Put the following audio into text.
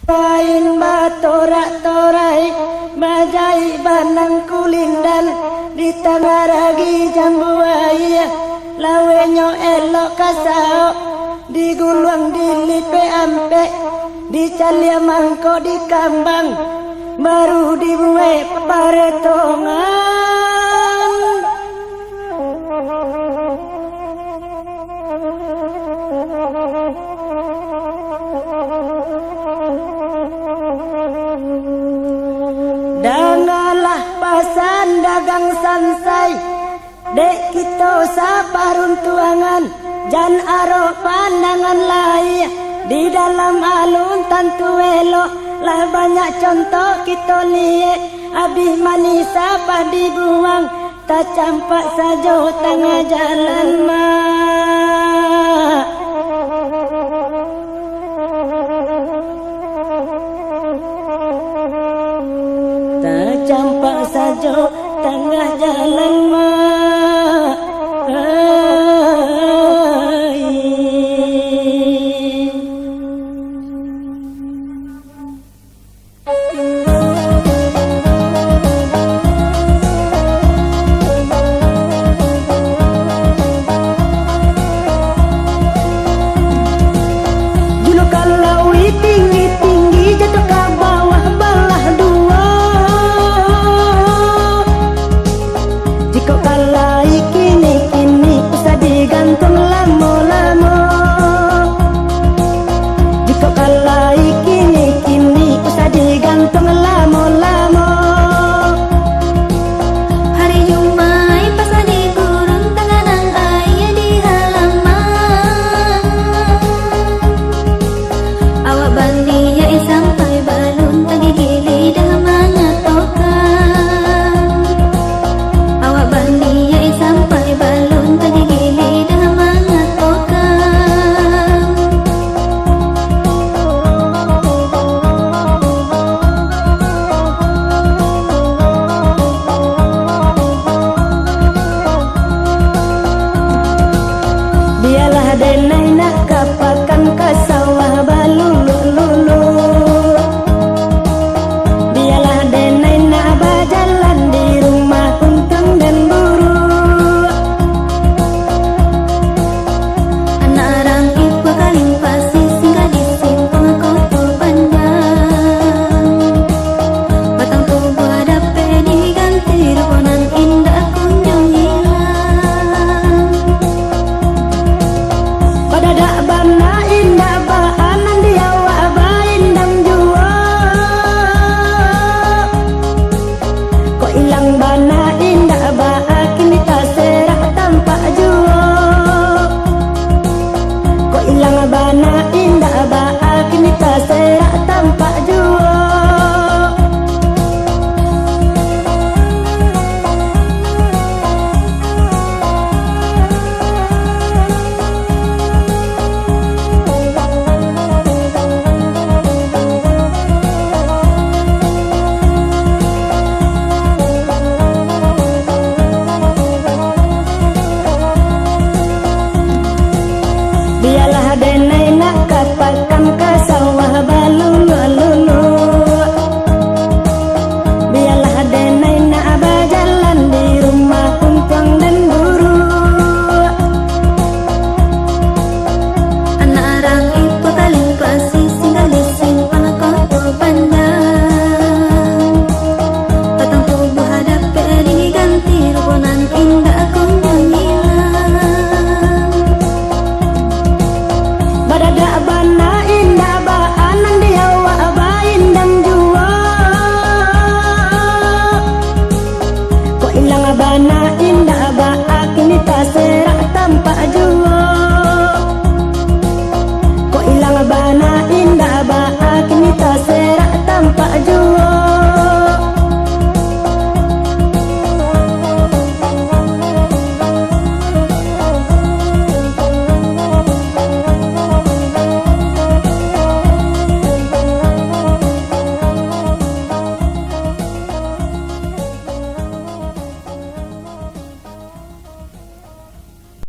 Pain batorak-torai bajai banang kulindan di tengah ragi jambuaya lawenyo elok kasao di gulung di lipe ampe di calia mangko di kambang baru dibuai paretongan. Dangalah pasan dagang sansai dek kita saparun tuangan jan aro pandangan lai di dalam alun tantu elok lah banyak contoh kita lihat abih manis apa dibuang tak campak saja tengah jalan mak. Tak campak saja tengah jalan mak.